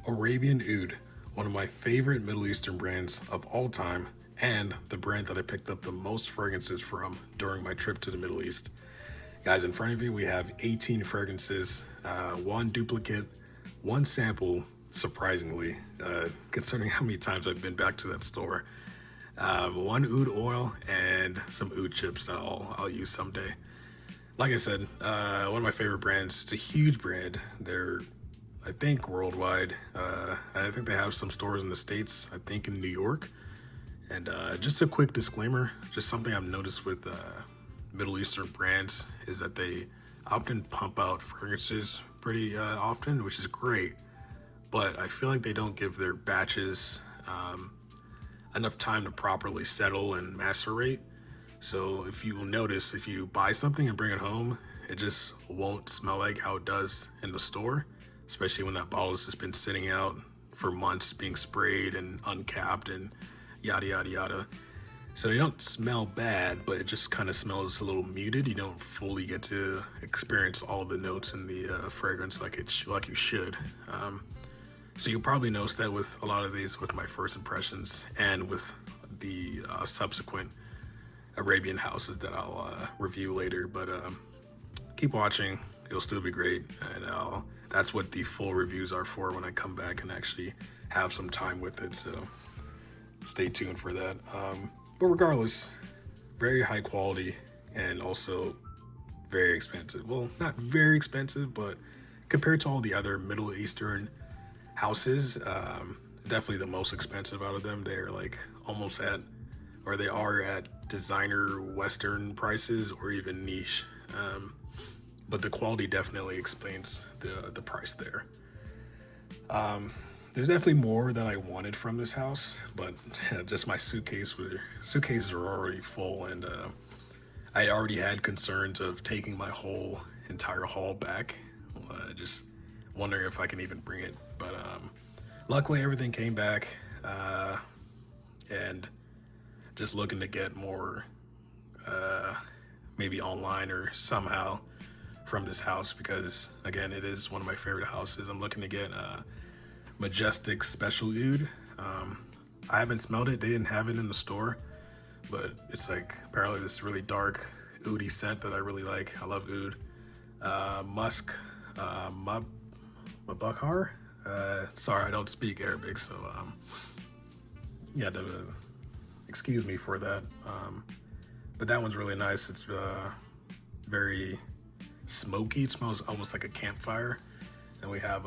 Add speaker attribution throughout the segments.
Speaker 1: Arabian Oud, one of my favorite Middle Eastern brands of all time, and the brand that I picked up the most fragrances from during my trip to the Middle East. Guys, in front of you, we have 18 fragrances, one duplicate, one sample, surprisingly, considering how many times I've been back to that store. One oud oil and some oud chips that I'll use someday. Like I said, one of my favorite brands. It's a huge brand. They're, I think, worldwide. I think they have some stores in the States, I think in New York. And just a quick disclaimer, just something I've noticed with Middle Eastern brands is that they often pump out fragrances pretty often, which is great. But I feel like they don't give their batches enough time to properly settle and macerate. So if you will notice, if you buy something and bring it home, it just won't smell like how it does in the store, especially when that bottle has just been sitting out for months being sprayed and uncapped and yada yada yada. So you don't smell bad, but it just kind of smells a little muted. You don't fully get to experience all of the notes in the fragrance like you should. So you'll probably notice that with a lot of these, with my first impressions and with the subsequent Arabian houses that I'll review later. But keep watching; it'll still be great, and that's what the full reviews are for when I come back and actually have some time with it. So stay tuned for that. But regardless, very high quality and also very expensive. Well, not very expensive, but compared to all the other Middle Eastern houses, definitely the most expensive out of them. They're like almost at, or they are at designer Western prices or even niche. But the quality definitely explains the price there. There's definitely more that I wanted from this house, but just my suitcases were already full, and I already had concerns of taking my whole entire haul back. Just wondering if I can even bring it, but luckily everything came back, and just looking to get more, maybe online or somehow from this house, because again, it is one of my favorite houses. I'm looking to get Majestic Special Oud. I haven't smelled it. They didn't have it in the store, but it's like apparently this really dark oudy scent that I really like. I love oud. Musk, Mabakar. Sorry, I don't speak Arabic, so yeah, excuse me for that. But that one's really nice. It's very smoky. It smells almost like a campfire. And we have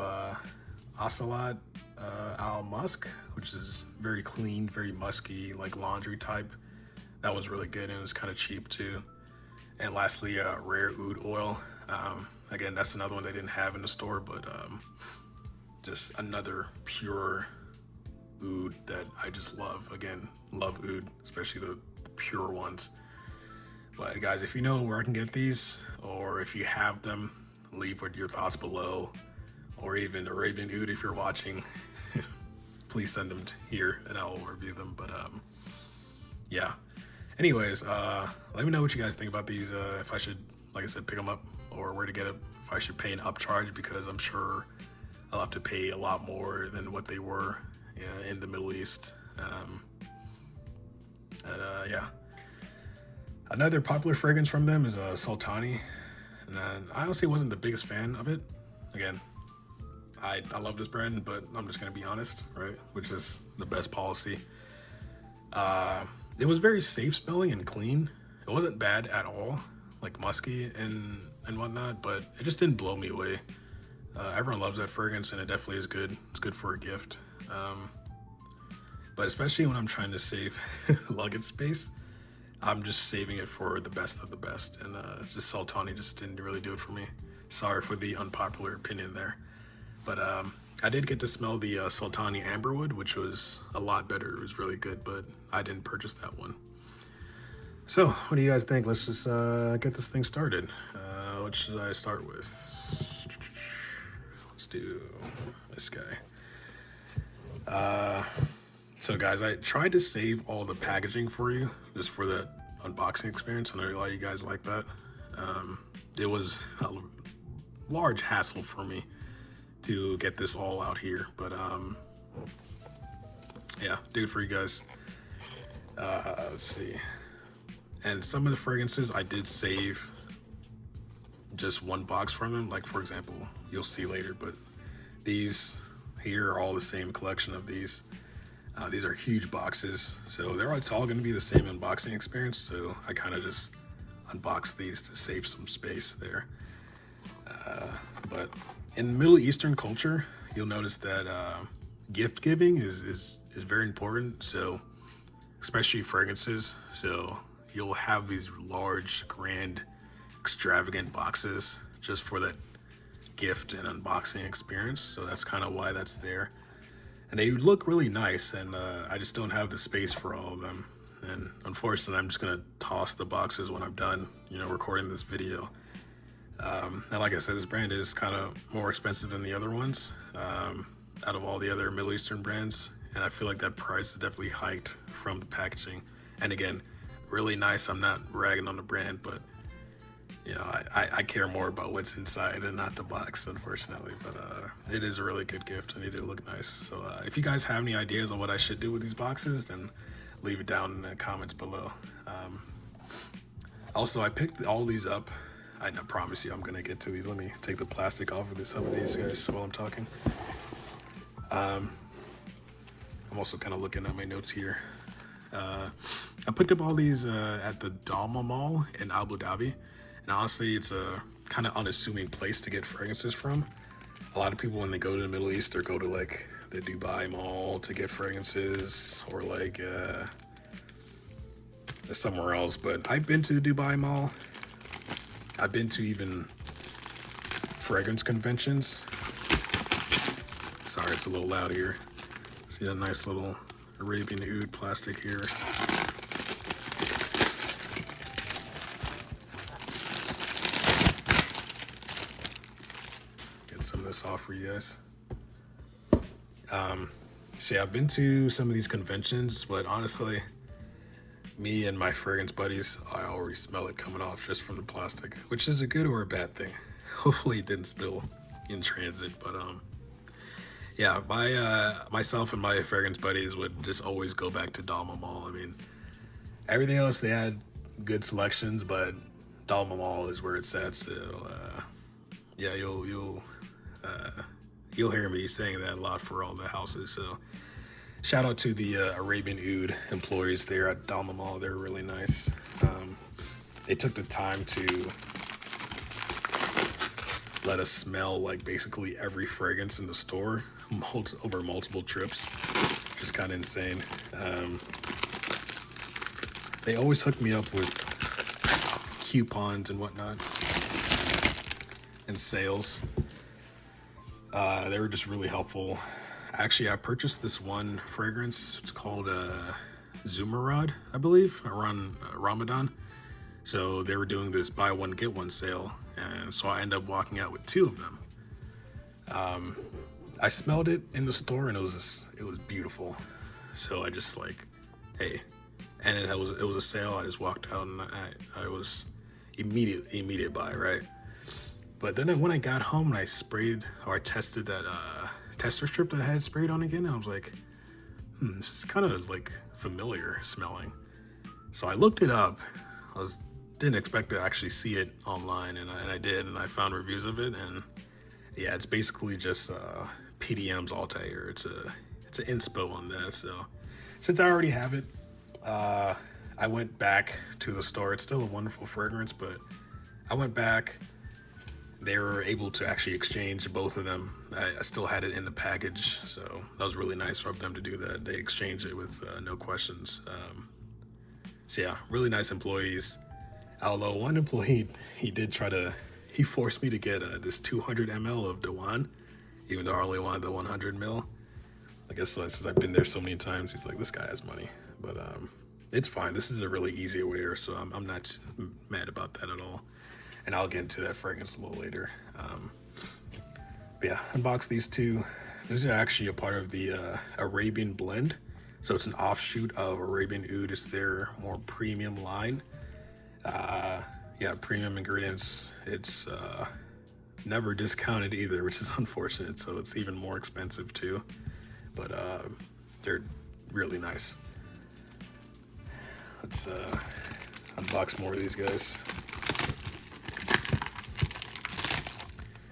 Speaker 1: Ocelot Al Musk, which is very clean, very musky, like laundry type. That was really good, and it was kind of cheap too. And lastly, Rare Oud Oil. Again, that's another one they didn't have in the store, but just another pure oud that I just love. Again, love oud, especially the pure ones. But guys, if you know where I can get these, or if you have them, leave with your thoughts below. Or even Arabian Oud if you're watching, please send them here and I'll review them. But yeah. Anyways, let me know what you guys think about these. If I should, like I said, pick them up or where to get it. If I should pay an upcharge, because I'm sure I'll have to pay a lot more than what they were in the Middle East. Yeah. Another popular fragrance from them is Sultani, and I honestly wasn't the biggest fan of it. Again, I love this brand, but I'm just gonna be honest, right? Which is the best policy. It was very safe smelling and clean. It wasn't bad at all, like musky and whatnot, but it just didn't blow me away. Everyone loves that fragrance, and it definitely is good. It's good for a gift. But especially when I'm trying to save luggage space, I'm just saving it for the best of the best. And it's just Sultani just didn't really do it for me. Sorry for the unpopular opinion there. But I did get to smell the Sultani Amberwood, which was a lot better. It was really good, but I didn't purchase that one. So what do you guys think? Let's just get this thing started. What should I start with? Let's do this guy. So guys, I tried to save all the packaging for you, just for that unboxing experience. I know a lot of you guys like that. It was a large hassle for me to get this all out here. But yeah, do it for you guys. Let's see. And some of the fragrances I did save just one box from them. Like, for example, you'll see later, but these here are all the same collection of these. These are huge boxes, so it's all going to be the same unboxing experience. So I kind of just unboxed these to save some space there. But in Middle Eastern culture, you'll notice that gift giving is very important. So especially fragrances. So you'll have these large, grand, extravagant boxes just for that gift and unboxing experience. So that's kind of why that's there. And they look really nice, and I just don't have the space for all of them. And unfortunately, I'm just gonna toss the boxes when I'm done, recording this video. And like I said, this brand is kind of more expensive than the other ones, out of all the other Middle Eastern brands. And I feel like that price is definitely hiked from the packaging. And again, really nice. I'm not ragging on the brand, but I care more about what's inside and not the box, unfortunately. But it is a really good gift, and they do look nice. So if you guys have any ideas on what I should do with these boxes, then leave it down in the comments below. Also, I picked all these up. I promise you I'm gonna get to these. Let me take the plastic off of some of these guys while I'm talking. I'm also kind of looking at my notes here. I picked up all these at the Dalma Mall in Abu Dhabi. And honestly, it's a kind of unassuming place to get fragrances from. A lot of people, when they go to the Middle East, or go to like the Dubai Mall to get fragrances, or like somewhere else. But I've been to the Dubai Mall. I've been to even fragrance conventions. Sorry, it's a little loud here. See that nice little Arabian Oud plastic here. Some of this off for you guys. So yeah, I've been to some of these conventions, but honestly, me and my fragrance buddies, I already smell it coming off just from the plastic, which is a good or a bad thing. Hopefully it didn't spill in transit, but yeah, myself and my fragrance buddies would just always go back to Dalma Mall. I mean, everything else, they had good selections, but Dalma Mall is where it's at. So yeah, you'll hear me saying that a lot for all the houses. So shout out to the Arabian Oud employees there at Dalma Mall. They're really nice. They took the time to let us smell like basically every fragrance in the store over multiple trips, which is kind of insane. They always hook me up with coupons and whatnot and sales. They were just really helpful. Actually, I purchased this one fragrance. It's called Zumarad, I believe, around Ramadan. So they were doing this buy one get one sale, and so I ended up walking out with 2 of them. I smelled it in the store, and it was beautiful. So I just like, hey, and it was a sale. I just walked out, and I was immediate buy, right? But then when I got home and I sprayed, or I tested that tester strip that I had sprayed on again, I was like, this is kind of like familiar smelling. So I looked it up. Didn't expect to actually see it online, and I did, and I found reviews of it, and yeah, it's basically just PDM's Altair. It's an inspo on that. So since I already have it, I went back to the store. It's still a wonderful fragrance, but I went back. They were able to actually exchange both of them. I still had it in the package, so that was really nice for them to do that. They exchanged it with no questions. So yeah, really nice employees. Although one employee, he forced me to get this 200 ml of Diwan, even though I only wanted the 100 ml. I guess since I've been there so many times, he's like, this guy has money. But it's fine. This is a really easy wear, so I'm not mad about that at all. And I'll get into that fragrance a little later. But yeah, unbox these 2. These are actually a part of the Arabian blend. So it's an offshoot of Arabian Oud. It's their more premium line. Yeah, premium ingredients. It's never discounted either, which is unfortunate. So it's even more expensive too. But they're really nice. Let's unbox more of these guys.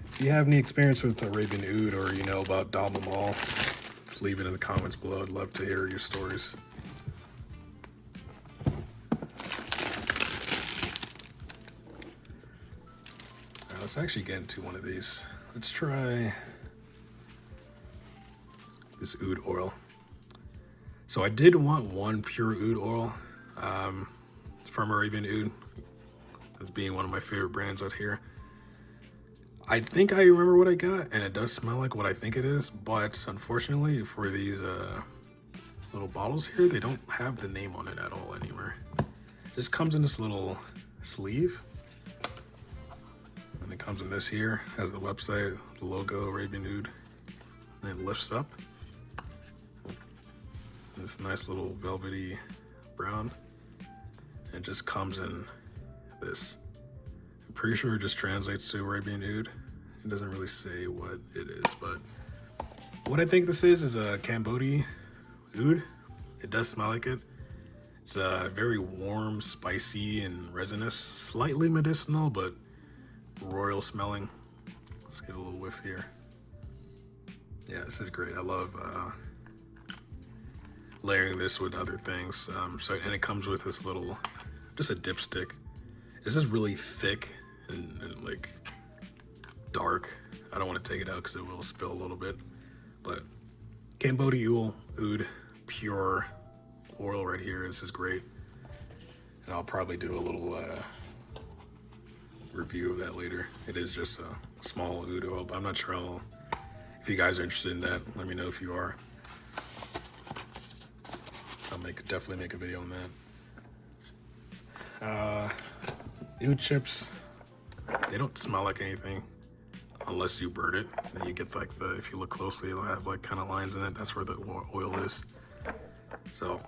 Speaker 1: If you have any experience with Arabian Oud or you know about Dal Mal, just leave it in the comments below. I'd love to hear your stories. Let's actually get into one of these. Let's try this oud oil. So I did want one pure oud oil from Arabian Oud, as being one of my favorite brands out here. I think I remember what I got, and it does smell like what I think it is, but unfortunately for these little bottles here, they don't have the name on it at all anymore. It just comes in this little sleeve. And it comes in this here, has the website, the logo, Arabian Oud, and it lifts up. This nice little velvety brown. And it just comes in this. I'm pretty sure it just translates to Arabian Oud. It doesn't really say what it is, but what I think this is a Cambodian Oud. It does smell like it. It's very warm, spicy, and resinous, slightly medicinal, but royal smelling. Let's get a little whiff here. Yeah, this is great. I love layering this with other things. And it comes with this little, just a dipstick. This is really thick and like dark. I don't want to take it out because it will spill a little bit. But Cambodian Oud pure oil right here. This is great. And I'll probably do a little review of that later. It is just a small oud oil, but I'm not sure if you guys are interested in that. Let me know if you are. I'll definitely make a video on that. Oud chips, they don't smell like anything unless you burn it. And you get like if you look closely, it'll have like kind of lines in it. That's where the oil is. So,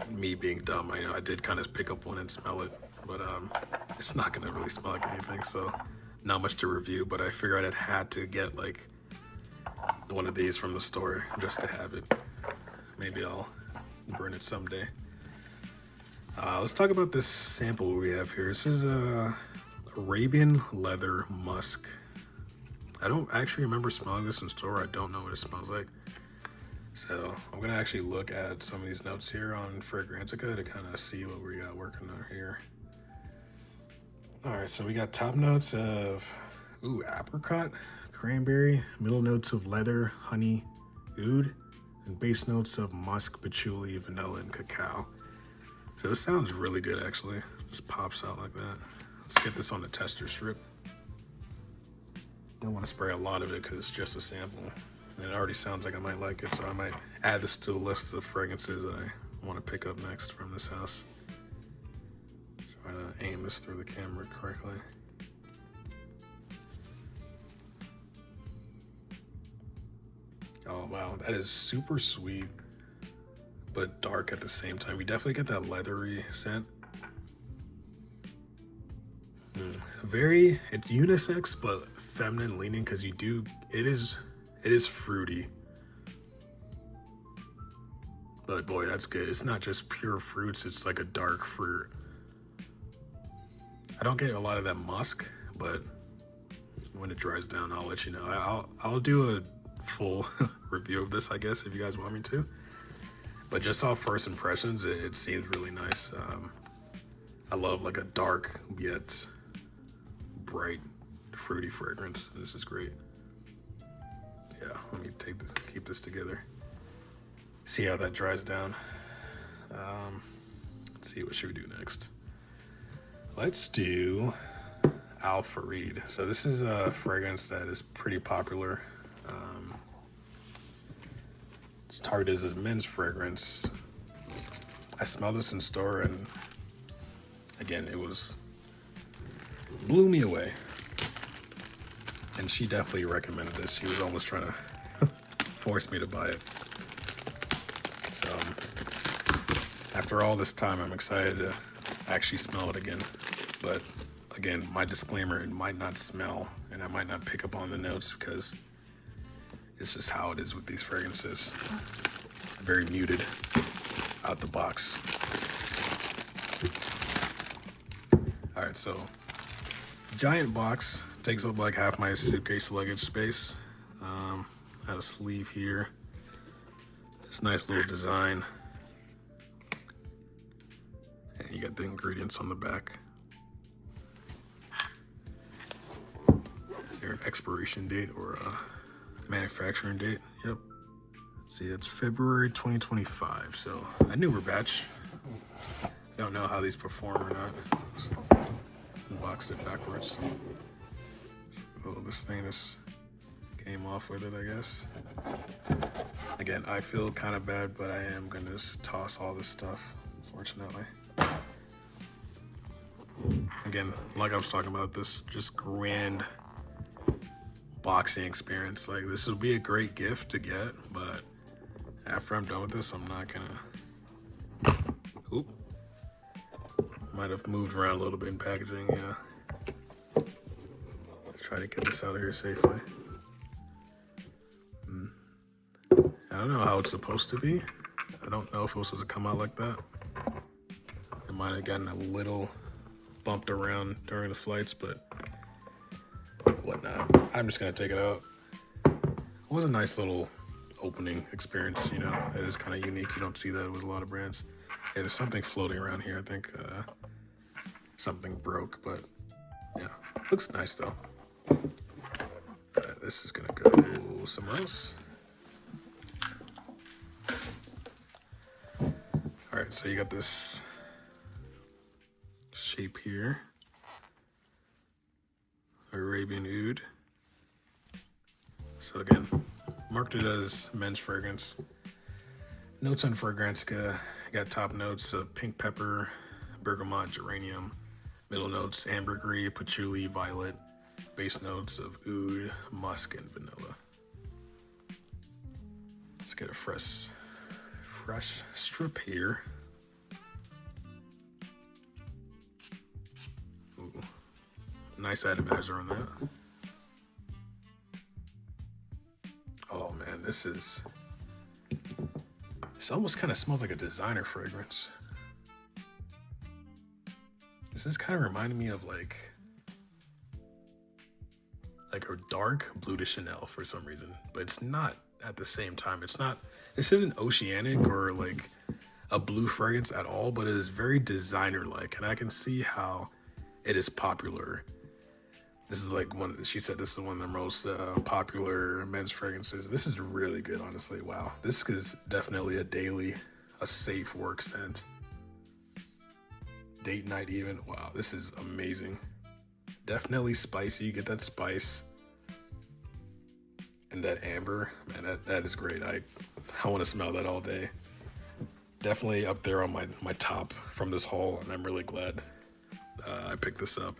Speaker 1: me being dumb, I did kind of pick up one and smell it, but it's not gonna really smell like anything. So, not much to review. But I figured I had to get like one of these from the store just to have it. Maybe I'll burn it someday. Let's talk about this sample we have here. This is Arabian leather musk. I don't actually remember smelling this in store. I don't know what it smells like. So I'm gonna actually look at some of these notes here on Fragrantica to kind of see what we got working on here. All right, so we got top notes of apricot, cranberry, middle notes of leather, honey, oud, and base notes of musk, patchouli, vanilla, and cacao. So this sounds really good, actually. Just pops out like that. Let's get this on the tester strip. Don't want to spray a lot of it because it's just a sample. And it already sounds like I might like it, so I might add this to the list of fragrances I want to pick up next from this house. Try to aim this through the camera correctly. Oh wow, that is super sweet, but dark at the same time. You definitely get that leathery scent. It's unisex, but feminine leaning, because it is fruity. But boy, that's good. It's not just pure fruits, it's like a dark fruit. I don't get a lot of that musk, but when it dries down, I'll let you know. I'll do a full review of this, I guess, if you guys want me to. But just off first impressions, it seems really nice. I love like a dark yet bright fruity fragrance. This is great. Yeah, let me keep this together. See how that dries down. Let's see, what should we do next? Let's do Al Farid. So this is a fragrance that is pretty popular. It's targeted as a men's fragrance. I smelled this in store, and again, it blew me away. And she definitely recommended this. She was almost trying to force me to buy it. So after all this time, I'm excited to actually smell it again. But again, my disclaimer, it might not smell, and I might not pick up on the notes because it's just how it is with these fragrances. Very muted out the box. All right, so giant box takes up like half my suitcase luggage space. Had a sleeve here. This nice little design. And you got the ingredients on the back. Is there an expiration date or a manufacturing date? Yep. See, it's February 2025, so a newer batch. I don't know how these perform or not. So, unboxed it backwards. Oh, this thing just came off with it, I guess. Again, I feel kind of bad, but I am gonna just toss all this stuff, unfortunately. Again, like I was talking about, this just grand boxing experience. Like, this would be a great gift to get, but after I'm done with this, I'm not gonna. Oop. Might have moved around a little bit in packaging, yeah. Try to get this out of here safely. I don't know how it's supposed to be. I don't know if it was supposed to come out like that. It might have gotten a little bumped around during the flights, but whatnot. I'm just gonna take it out. It was a nice little opening experience, you know. It is kind of unique. You don't see that with a lot of brands. Yeah, there's something floating around here. I think something broke, but yeah, looks nice though. This is gonna go somewhere else. All right, so you got this shape here. Arabian Oud. So again, marketed as men's fragrance. Notes on fragrance, got top notes of pink pepper, bergamot, geranium. Middle notes, ambergris, patchouli, violet. Base notes of oud, musk, and vanilla. Let's get a fresh strip here. Ooh, nice atomizer on that. Oh man, this almost kind of smells like a designer fragrance. This is kind of reminding me of like a dark Bleu de Chanel for some reason, but it's not at the same time. This isn't oceanic or like a blue fragrance at all, but it is very designer-like, and I can see how it is popular. This is like she said this is one of the most popular men's fragrances. This is really good, honestly. Wow. This is definitely a safe work scent. Date night even. Wow, this is amazing. Definitely spicy. You get that spice and that amber. Man, that is great. I want to smell that all day. Definitely up there on my top from this haul, and I'm really glad I picked this up.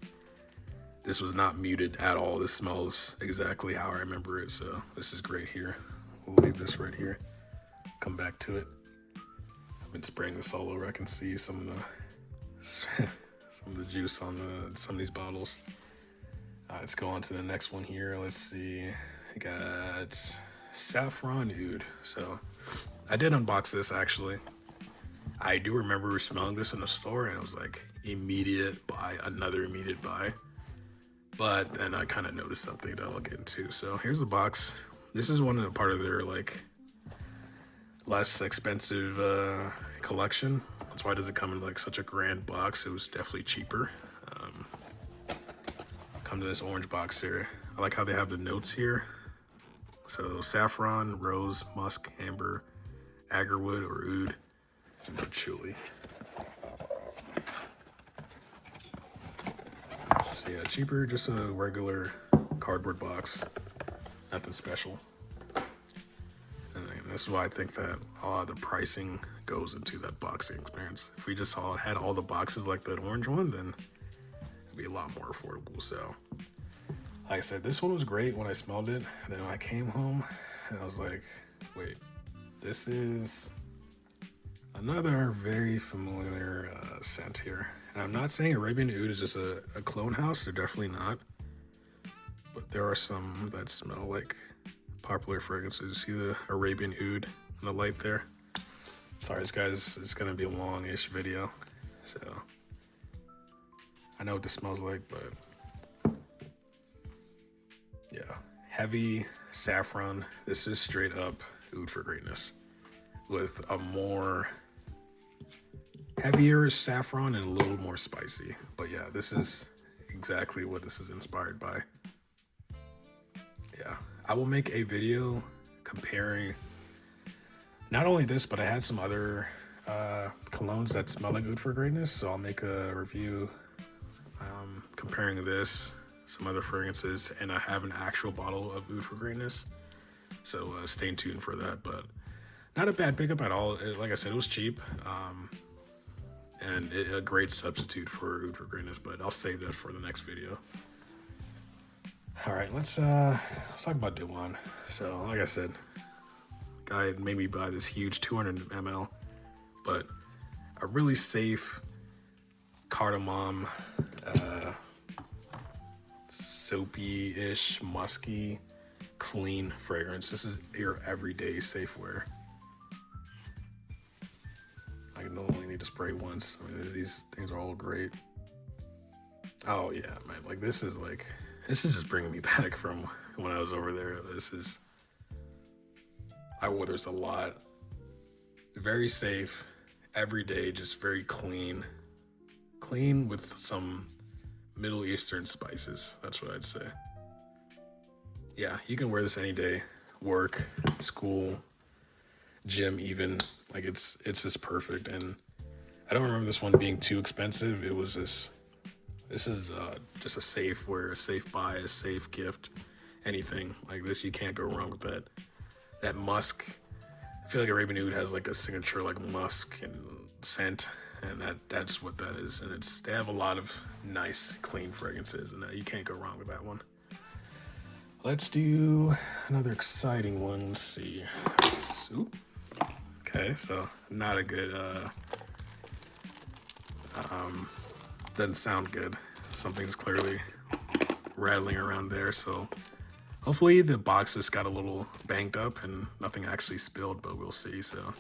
Speaker 1: This was not muted at all. This smells exactly how I remember it, so this is great here. We'll leave this right here. Come back to it. I've been spraying this all over. I can see some of the juice on some of these bottles. Let's go on to the next one here. Let's see. I got Saffron Oud. So I did unbox this actually. I do remember smelling this in the store, and it was like immediate buy, another immediate buy. But then I kind of noticed something that I'll get into. So here's the box. This is part of their like less expensive collection. That's why it doesn't come in like such a grand box. It was definitely cheaper. Come to this orange box here. I like how they have the notes here. So saffron, rose, musk, amber, agarwood or oud, and patchouli. So yeah, cheaper, just a regular cardboard box. Nothing special. And this is why I think that a lot of the pricing goes into that boxing experience. If we just had all the boxes like that orange one, then it'd be a lot more affordable. So like I said, this one was great when I smelled it. And then when I came home, and I was like, wait, this is another very familiar scent here. And I'm not saying Arabian Oud is just a clone house. They're definitely not. But there are some that smell like popular fragrances. See the Arabian Oud in the light there? Sorry, guys, it's gonna be a long-ish video, so I know what this smells like, but yeah, heavy saffron. This is straight up Oud for greatness with a more heavier saffron and a little more spicy. But yeah, this is exactly what this is inspired by. Yeah, I will make a video comparing not only this, but I had some other colognes that smell like Oud for greatness, so I'll make a review comparing this, some other fragrances, and I have an actual bottle of Oud for greatness, so stay tuned for that. But not a bad pickup at all. Like I said, it was cheap, and a great substitute for Oud for greatness, but I'll save that for the next video. All right, let's talk about Diwan. So like I said, guy made me buy this huge 200 ml, but a really safe cardamom, soapy-ish, musky, clean fragrance. This is your everyday safe wear. I only need to spray once. I mean, these things are all great. Oh yeah, man, like this is just bringing me back from when I was over there. I wore this a lot. Very safe, every day, just very clean with some Middle Eastern spices. That's what I'd say. Yeah, you can wear this any day, work, school, gym, even. Like it's just perfect. And I don't remember this one being too expensive. It was this is just a safe wear, a safe buy, a safe gift, anything like this. You can't go wrong with that. That musk, I feel like Arabian Oud has like a signature like musk and scent, and that's what that is. And they have a lot of nice, clean fragrances, and you can't go wrong with that one. Let's do another exciting one. Let's see. Oop. Okay, so not a good, doesn't sound good. Something's clearly rattling around there, so hopefully the box just got a little banged up and nothing actually spilled, but we'll see. So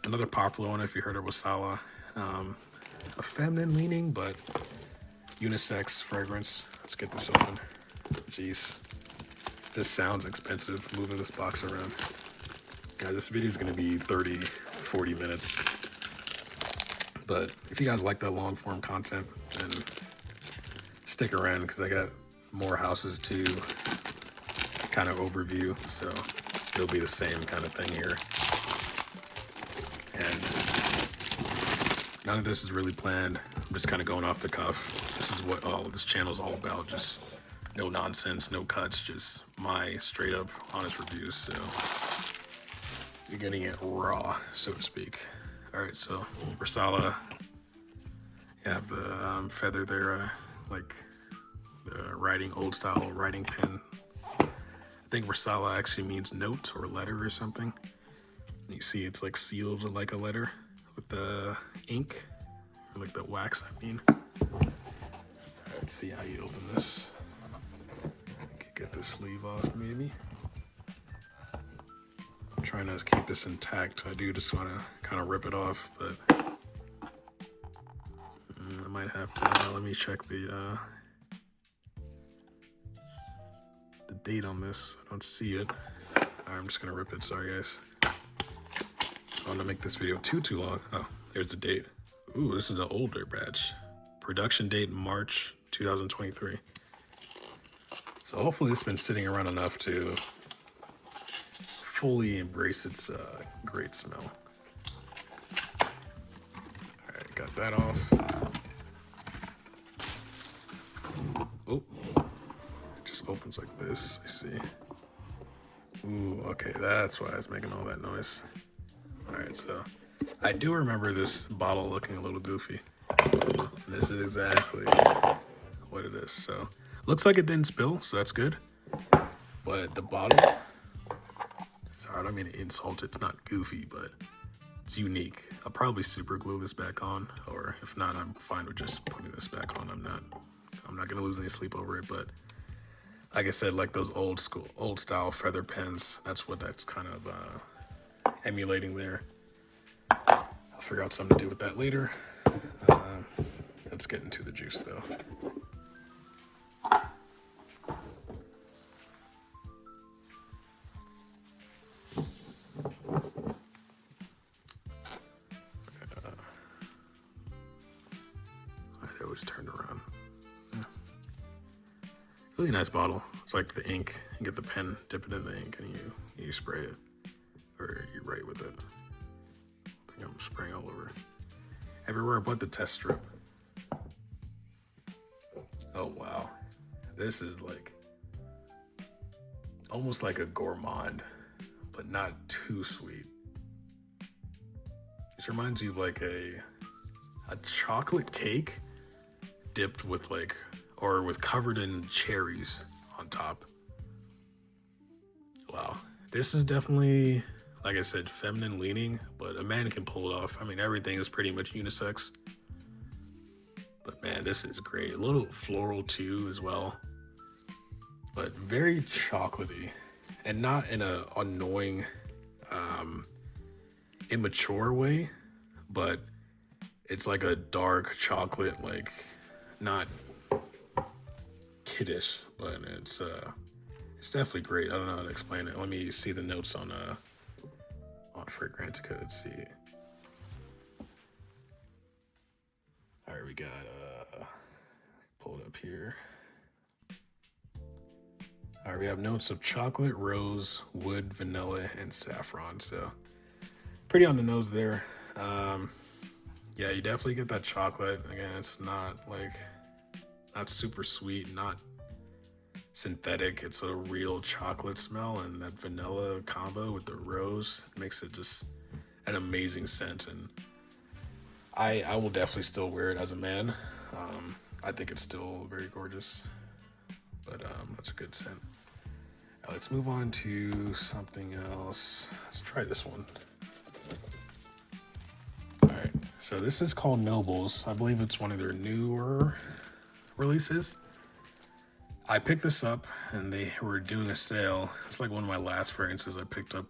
Speaker 1: another popular one, if you heard of Rasala, a feminine leaning, but unisex fragrance. Let's get this open. Jeez, this sounds expensive moving this box around. Guys, this video is going to be 30-40 minutes, but if you guys like that long form content, then stick around because I got more houses to kind of overview, so it'll be the same kind of thing here. And none of this is really planned. I'm just kind of going off the cuff. This is what this channel is all about. Just no nonsense, no cuts, just my straight up honest reviews. So you're getting it raw, so to speak. All right, so Rasala, you have the feather there, like the writing, old style writing pen. I think Rasala actually means note or letter or something. You see it's like sealed like a letter with the ink, or like the wax, I mean. All right, let's see how you open this. Get this sleeve off, maybe. I'm trying to keep this intact. I do just want to kind of rip it off, but I might have to. Let me check the date on this. I don't see it. I'm just gonna rip it. Sorry, guys. I don't want to make this video too long. Oh, there's the date. Ooh, this is an older batch. Production date March 2023. So hopefully it's been sitting around enough to fully embrace its great smell. All right, got that off. Oh, it just opens like this, I see. Ooh, okay, that's why it's making all that noise. All right, so I do remember this bottle looking a little goofy. This is exactly what it is. So looks like it didn't spill, so that's good. But the bottle, sorry, I don't mean to insult it. It's not goofy, but it's unique. I'll probably super glue this back on, or if not, I'm fine with just putting this back on. I'm not gonna lose any sleep over it, but Like I said, like those old style feather pens. That's what that's kind of emulating there. I'll figure out something to do with that later. Let's get into the juice though. I always turned around. Yeah. Really nice bottle. It's like the ink. You get the pen, dip it in the ink, and you spray it, or you write with it. I think I'm spraying all over. Everywhere but the test strip. Oh wow, this is like almost like a gourmand, but not too sweet. This reminds you of like a chocolate cake dipped with like, or with covered in cherries on top. Wow, this is definitely, like I said, feminine leaning, but a man can pull it off. I mean, everything is pretty much unisex. But man, this is great. A little floral too as well. But very chocolatey. And not in a annoying, immature way. But it's like a dark chocolate, like not kiddish, but it's definitely great. I don't know how to explain it. Let me see the notes on Fragrantica. Let's see. All right, we got pull it up here. All right, we have notes of chocolate, rose, wood, vanilla, and saffron. So pretty on the nose there. Yeah, you definitely get that chocolate. Again, it's not super sweet, not synthetic. It's a real chocolate smell, and that vanilla combo with the rose makes it just an amazing scent. And I will definitely still wear it as a man. I think it's still very gorgeous, but that's a good scent. Now let's move on to something else. Let's try this one. All right, so this is called Nobles. I believe it's one of their newer releases. I picked this up and they were doing a sale. It's like one of my last fragrances I picked up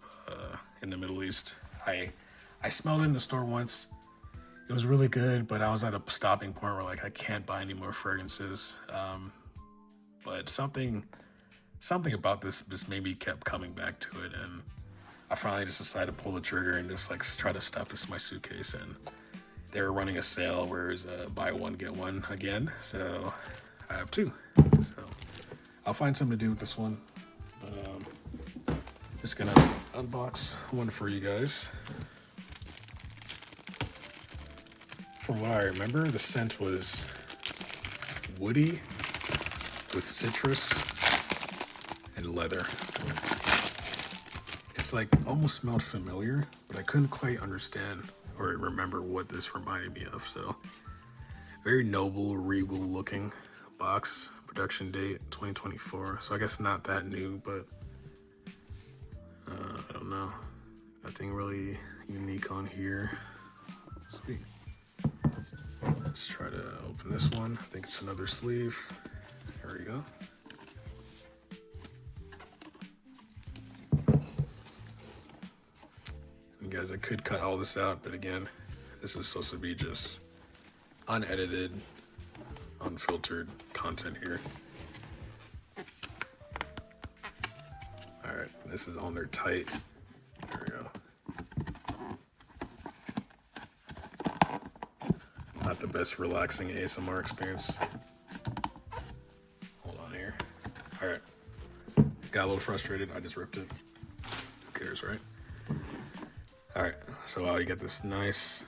Speaker 1: in the Middle East. I smelled it in the store once. It was really good, but I was at a stopping point where like I can't buy any more fragrances. But something about this just maybe kept coming back to it, and I finally just decided to pull the trigger and just like try to stuff this in my suitcase. And they were running a sale where it's buy one get one again, so I have two. So I'll find something to do with this one. But just gonna unbox one for you guys. From what I remember, the scent was woody with citrus and leather. It's like almost smelled familiar, but I couldn't quite understand or remember what this reminded me of. So very noble, regal looking box. Production date 2024. So I guess not that new, but I don't know. Nothing really unique on here. Sweet. Let's try to open this one. I think it's another sleeve. There we go. And guys, I could cut all this out, but again, this is supposed to be just unedited, unfiltered content here. All right, this is on there tight. There we go. Not the best relaxing ASMR experience. Hold on here. All right. Got a little frustrated. I just ripped it. Who cares, right? All right. So you get this nice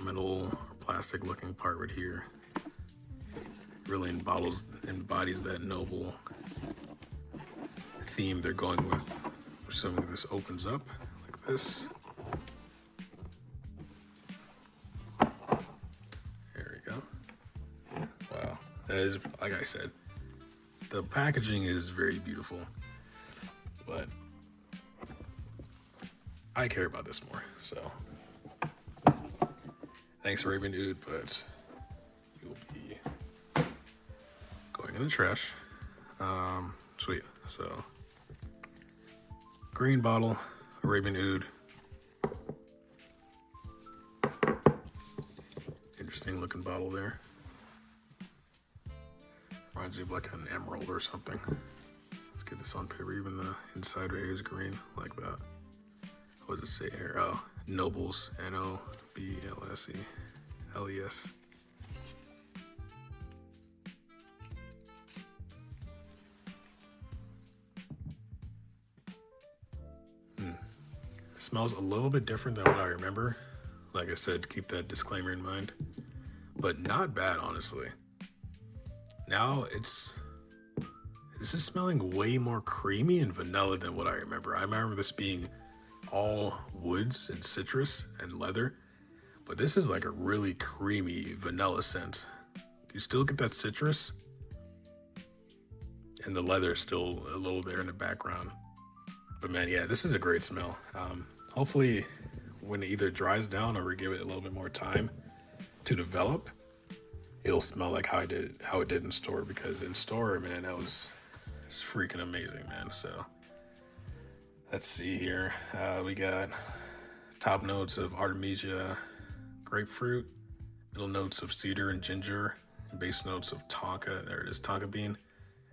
Speaker 1: metal plastic looking part right here. Really embodies that noble theme they're going with. So this opens up like this. That is, like I said, the packaging is very beautiful, but I care about this more. So thanks, Arabian Oud, but you'll be going in the trash. Sweet. So, green bottle, Arabian Oud. Interesting looking bottle there. Reminds me of like an emerald or something. Let's get this on paper. Even the inside right here is green, like that. What does it say here? Oh, Nobles. Noblesles. Smells a little bit different than what I remember. Like I said, keep that disclaimer in mind. But not bad, honestly. Now this is smelling way more creamy and vanilla than what I remember. I remember this being all woods and citrus and leather. But this is like a really creamy vanilla scent. You still get that citrus. And the leather is still a little there in the background. But man, yeah, this is a great smell. Hopefully when it either dries down or we give it a little bit more time to develop, it'll smell like how it did in store, because in store, man, it's freaking amazing, man. So let's see here. We got top notes of Artemisia, grapefruit, middle notes of cedar and ginger, and base notes of tonka. There it is, tonka bean,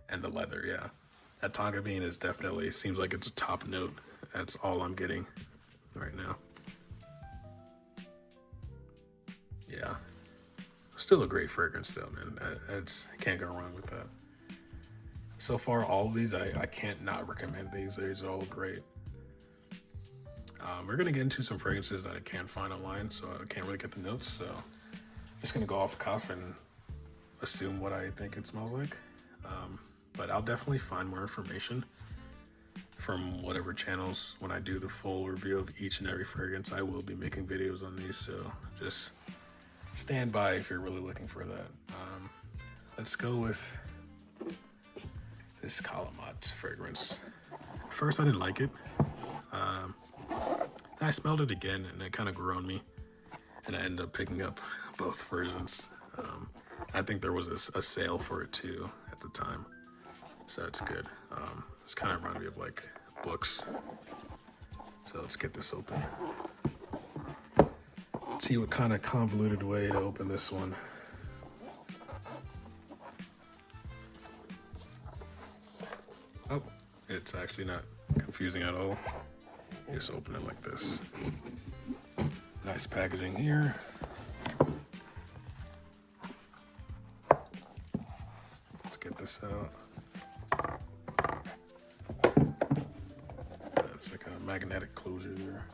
Speaker 1: and the leather. Yeah, that tonka bean is definitely, seems like it's a top note. That's all I'm getting right now. Yeah, still a great fragrance though, man. I can't go wrong with that. So far, all of these, I can't not recommend these. These are all great. We're gonna get into some fragrances that I can't find online, so I can't really get the notes. So I'm just gonna go off the cuff and assume what I think it smells like. But I'll definitely find more information from whatever channels when I do the full review of each and every fragrance. I will be making videos on these, so just stand by if you're really looking for that. Let's go with this Kalemat fragrance. At first I didn't like it. I smelled it again and it kind of grew on me, and I ended up picking up both versions. I think there was a sale for it too at the time, so it's good. It's kind of reminded me of like books. So let's get this open. Let's see what kind of convoluted way to open this one. Oh, it's actually not confusing at all. You just open it like this. Nice packaging here. Let's get this out. It's like a magnetic closure there.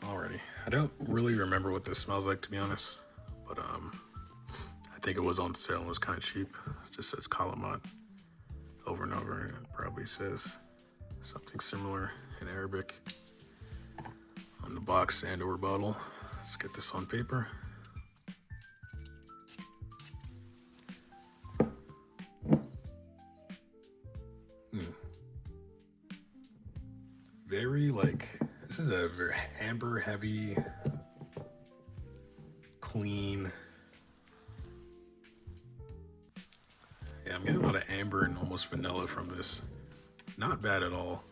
Speaker 1: Alrighty, I don't really remember what this smells like, to be honest, but I think it was on sale and was kind of cheap. It just says Kalemat over and over, and it probably says something similar in Arabic on the box and or bottle. Let's get this on paper. Very this is a very amber heavy, clean. Yeah, I'm getting a lot of amber and almost vanilla from this. Not bad at all.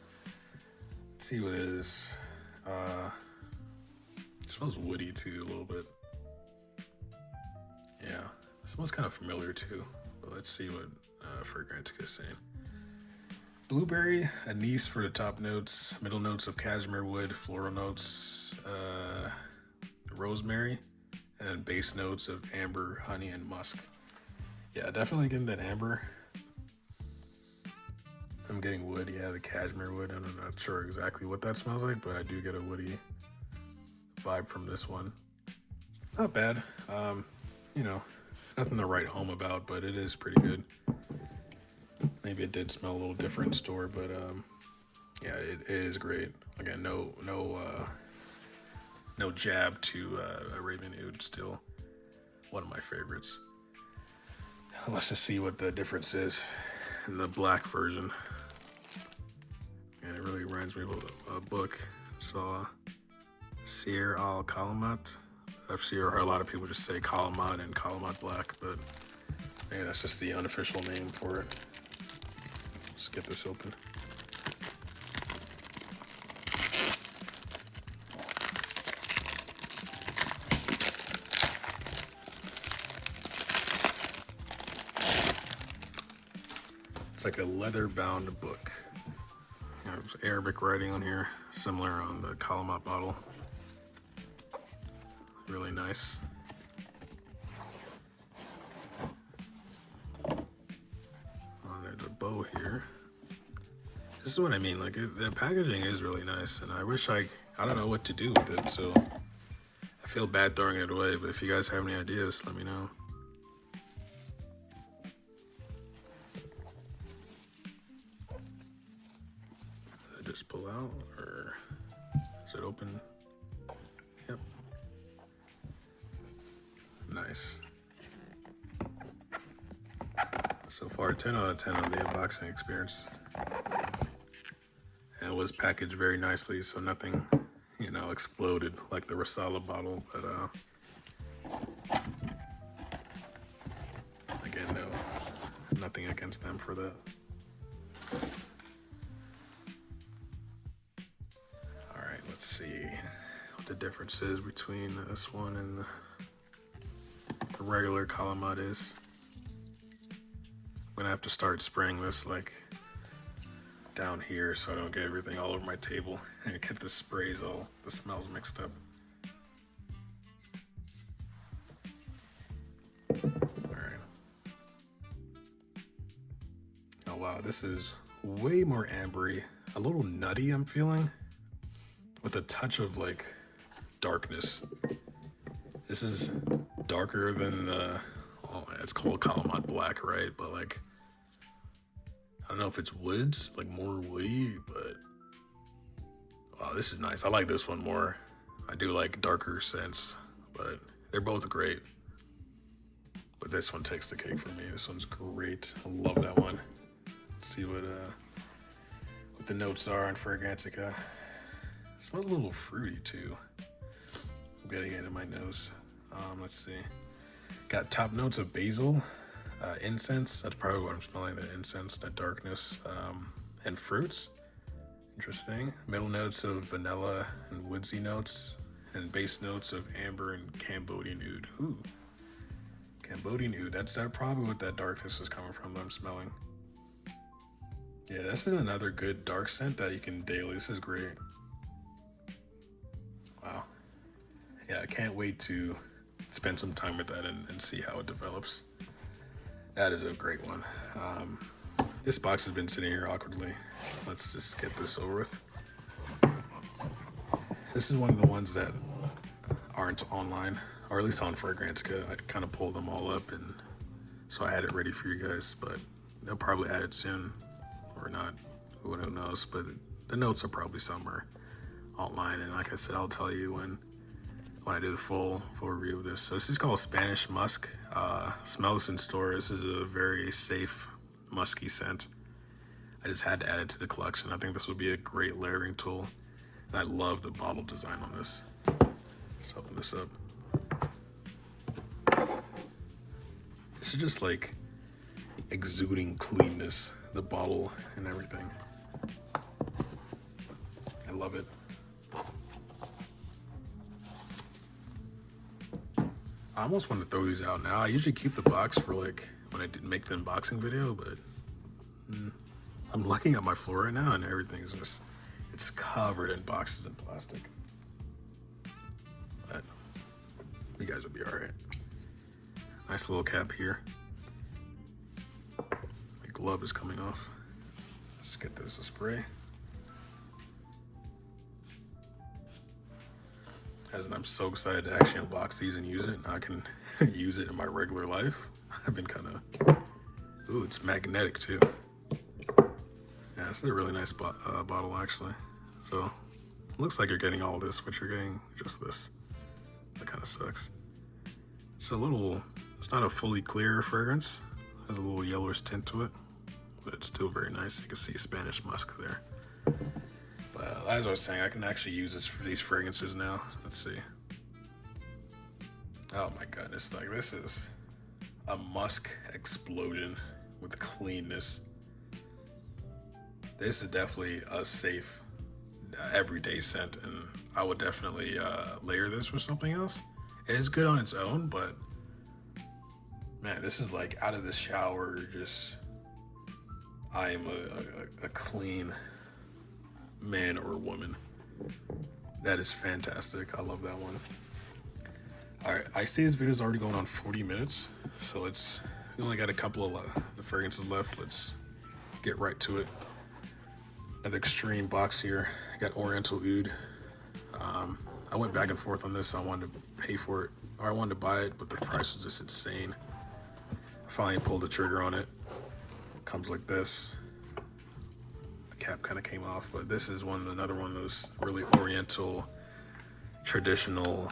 Speaker 1: Let's see what it is. It smells woody too, a little bit. Yeah, it smells kind of familiar too. But let's see what fragrance is saying. Blueberry, anise for the top notes, middle notes of cashmere wood, floral notes, rosemary, and base notes of amber, honey, and musk. Yeah, definitely getting that amber. I'm getting wood, yeah, the cashmere wood. I'm not sure exactly what that smells like, but I do get a woody vibe from this one. Not bad. Nothing to write home about, but it is pretty good. Maybe it did smell a little different in store, but yeah, it is great. Again, no jab to Arabian Oud. Still one of my favorites. Let's just see what the difference is in the black version. And it really reminds me of a book. I saw Sir al Kalemat, I've seen a lot of people just say Kalemat and Kalemat Black, but maybe that's just the unofficial name for it. Let's get this open. It's like a leather-bound book. There's Arabic writing on here, similar on the Kalemat bottle. Really nice. There's a bow here. This is what I mean, like the packaging is really nice, and I wish I don't know what to do with it, so I feel bad throwing it away, but if you guys have any ideas, let me know. Did I just pull out, or is it open? Yep. Nice. So far, 10 out of 10 on the unboxing experience. And it was packaged very nicely, so nothing, you know, exploded like the Rasala bottle, but again, no, nothing against them for that. All right, let's see what the difference is between this one and the regular Kalemat is. I'm gonna have to start spraying this like down here so I don't get everything all over my table and get the sprays all, the smells mixed up. Alright. Oh wow, this is way more ambery, a little nutty I'm feeling, with a touch of like darkness. This is darker than the, oh, it's called Kalemat Black, right? But like, I don't know if it's woods, like more woody, but wow, this is nice. I like this one more. I do like darker scents, but they're both great. But this one takes the cake for me. This one's great. I love that one. Let's see what the notes are on Fragrantica. It smells a little fruity too. I'm getting it in my nose. Let's see. Got top notes of basil. Incense, that's probably what I'm smelling, that incense, that darkness, and fruits. Interesting. Middle notes of vanilla and woodsy notes, and base notes of amber and Cambodian Oud. Ooh, Cambodian Oud, that's probably what that darkness is coming from that I'm smelling. Yeah, this is another good dark scent that you can daily. This is great. Wow. Yeah, I can't wait to spend some time with that and see how it develops. That is a great one. This box has been sitting here awkwardly. Let's just get this over with. This is one of the ones that aren't online, or at least on Fragrantica. I kind of pulled them all up, and so I had it ready for you guys, but they'll probably add it soon, or not, who knows, but the notes are probably somewhere online, and like I said, I'll tell you when I do the full review of this. So this is called Spanish Musk. Smells in store. This is a very safe, musky scent. I just had to add it to the collection. I think this would be a great layering tool. And I love the bottle design on this. Let's open this up. This is just like exuding cleanness, the bottle and everything. I love it. I almost want to throw these out now. I usually keep the box for like when I did make the unboxing video, but I'm looking at my floor right now and everything's just, it's covered in boxes and plastic. But you guys will be all right. Nice little cap here. My glove is coming off. Just get this a spray. And I'm so excited to actually unbox these and use it. I can use it in my regular life. I've been kind of, ooh, it's magnetic too. Yeah, this is a really nice bottle actually. So it looks like you're getting all this, but you're getting just this. That kind of sucks. It's a little, it's not a fully clear fragrance. It has a little yellowish tint to it, but it's still very nice. You can see Spanish musk there. But as I was saying, I can actually use this for these fragrances now. Let's see. Oh my goodness, like this is a musk explosion with cleanness. This is definitely a safe everyday scent, and I would definitely layer this with something else. It is good on its own, but man, this is like out of the shower, just I am a clean man or woman. That is fantastic. I love that one. All right, I see this video is already going on 40 minutes, so we only got a couple of the fragrances left. Let's get right to it. Another extreme box here. I got Oriental Oud. I went back and forth on this. I wanted to pay for it, or I wanted to buy it, but the price was just insane. I finally pulled the trigger on it. It comes like this. The cap kind of came off, but this is another one of those really Oriental, traditional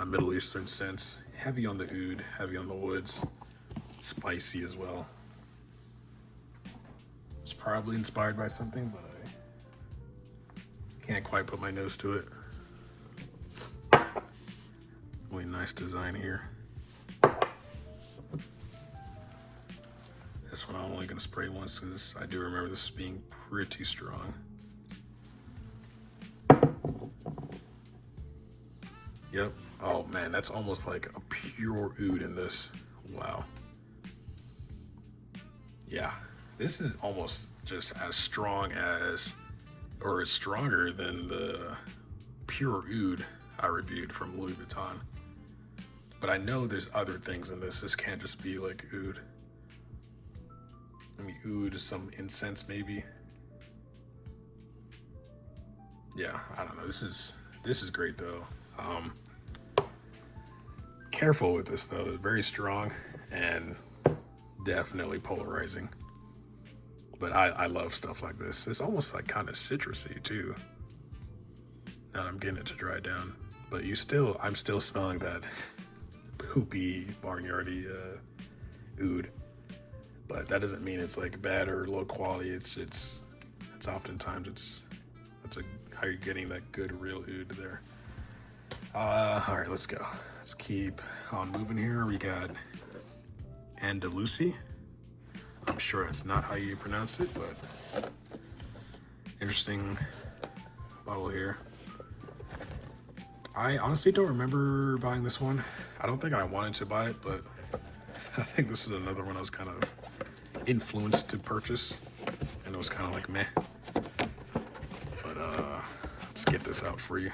Speaker 1: Middle Eastern scents. Heavy on the oud, heavy on the woods, spicy as well. It's probably inspired by something, but I can't quite put my nose to it. Really nice design here. This one I'm only going to spray once because I do remember this being pretty strong. Yep. Oh man, that's almost like a pure oud in this. Wow. Yeah, this is almost just as strong as, or it's stronger than the pure oud I reviewed from Louis Vuitton. But I know there's other things in this. This can't just be like oud. I mean, oud is some incense maybe. Yeah, I don't know. This is great though. Careful with this though. It's very strong and definitely polarizing. But I love stuff like this. It's almost like kind of citrusy too. Now I'm getting it to dry down, but I'm still smelling that poopy barnyardy oud. But that doesn't mean it's like bad or low quality. It's oftentimes how you're getting that good real oud there. All right, let's go. Let's keep on moving here. We got Andalusi. I'm sure that's not how you pronounce it, but interesting bottle here. I honestly don't remember buying this one. I don't think I wanted to buy it, but I think this is another one I was kind of influenced to purchase, and it was kind of like meh. But let's get this out for you.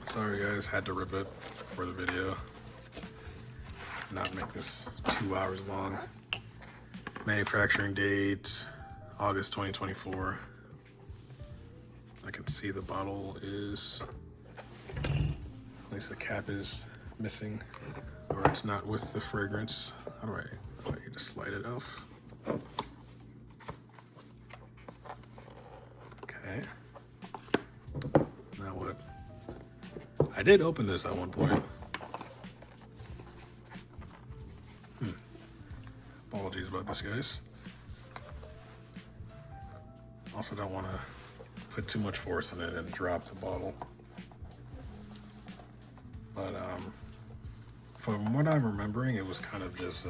Speaker 1: Sorry guys, had to rip it for the video. Not make this 2 hours long. Manufacturing date, August 2024. I can see the bottle is, at least the cap is missing, or it's not with the fragrance. How do I just slide it off? Okay. Now what? I did open this at one point. Apologies about this, guys. Also don't want to put too much force in it and drop the bottle. But from what I'm remembering, it was kind of just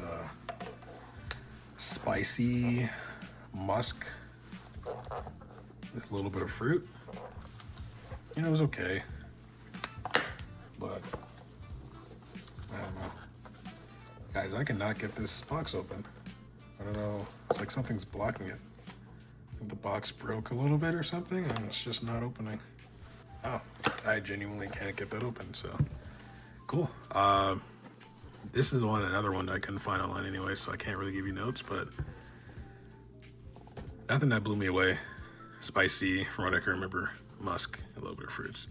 Speaker 1: spicy musk with a little bit of fruit. You know, it was okay. But I don't know. Guys, I cannot get this box open. I don't know. It's like something's blocking it. I think the box broke a little bit or something, and it's just not opening. Oh, I genuinely can't get that open, so cool. This is another one that I couldn't find online anyway, so I can't really give you notes, but nothing that blew me away. Spicy, from what I can remember, musk, a little bit of fruits.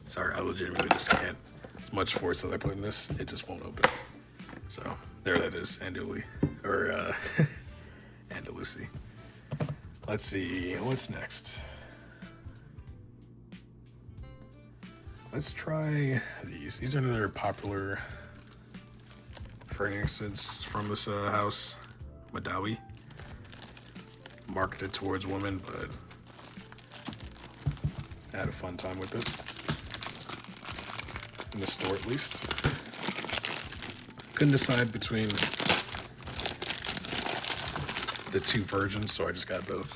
Speaker 1: Sorry, I legitimately just can't. As much force that I put in this, it just won't open. So there that is, Andalusi, or Andalusi. Let's see, what's next? Let's try these. These are another popular fragrances from this house, Madawi. Marketed towards women, but had a fun time with it. In the store, at least. Couldn't decide between the two versions, so I just got both.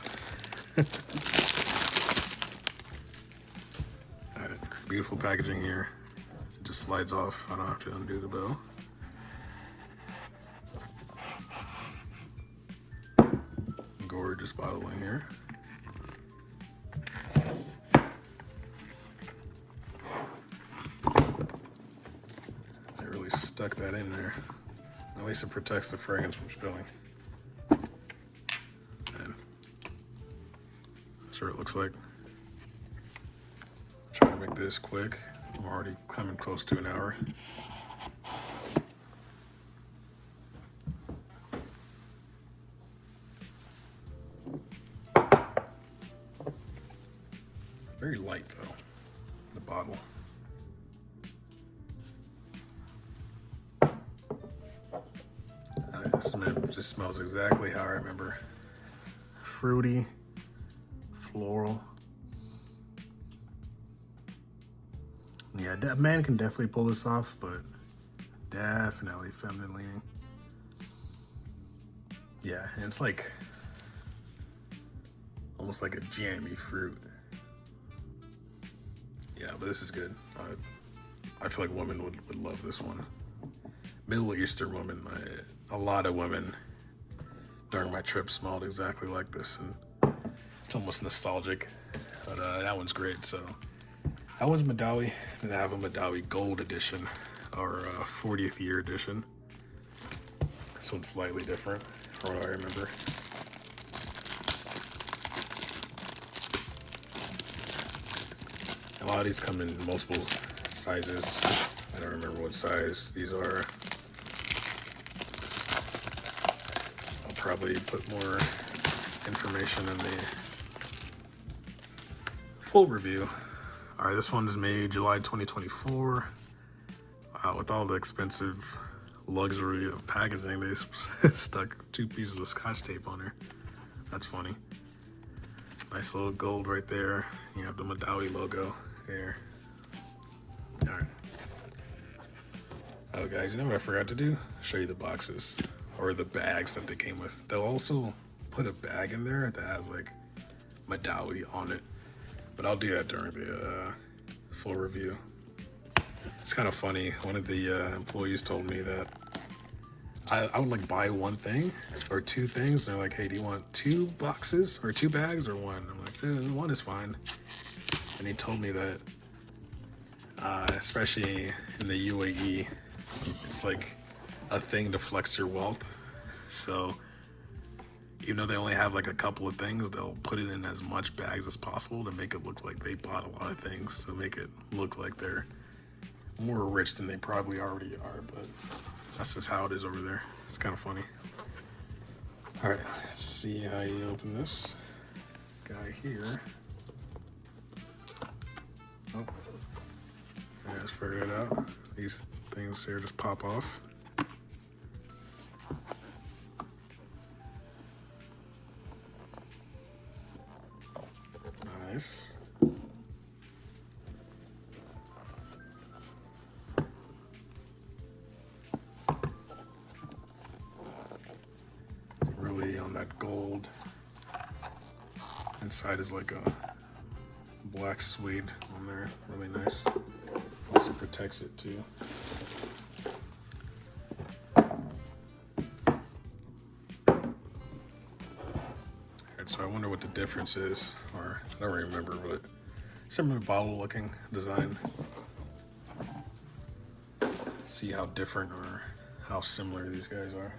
Speaker 1: Alright, beautiful packaging here. It just slides off. I don't have to undo the bow. Gorgeous bottle in here. They really stuck that in there. At least it protects the fragrance from spilling. And that's what it looks like. Try to make this quick. I'm already coming close to an hour. Very light though, the bottle. This smells exactly how I remember. Fruity, floral. Yeah, a man can definitely pull this off, but definitely feminine leaning. Yeah, and it's like almost like a jammy fruit. Yeah, but this is good. I feel like women would love this one. Middle Eastern women, a lot of women during my trip smelled exactly like this, and it's almost nostalgic, but that one's great. So that one's Madawi, and I have a Madawi Gold edition, or 40th year edition. This one's slightly different from what I remember. A lot of these come in multiple sizes. I don't remember what size these are. I'll probably put more information in the full review. All right, this one is made July 2024. Wow, with all the expensive luxury of packaging, they stuck 2 pieces of Scotch tape on there. That's funny. Nice little gold right there. You have the Madawi logo here. All right. Oh, guys, you know what I forgot to do? Show you the boxes or the bags that they came with. They'll also put a bag in there that has like Madawi on it, but I'll do that during the full review. It's kind of funny. One of the employees told me that I would like buy one thing or 2 things. And they're like, hey, do you want 2 boxes or 2 bags or 1? I'm like, one is fine. And he told me that, especially in the UAE, it's like a thing to flex your wealth. So even though they only have like a couple of things, they'll put it in as much bags as possible to make it look like they bought a lot of things, to make it look like they're more rich than they probably already are. But that's just how it is over there. It's kind of funny. All right, let's see how you open this guy here. Oh, yeah, let's figure it out. These things here just pop off. Nice. Really on that gold. Inside is like a black suede on there, really nice. Also protects it too. Alright, so I wonder what the difference is, or I don't remember, but similar bottle looking design. See how different or how similar these guys are.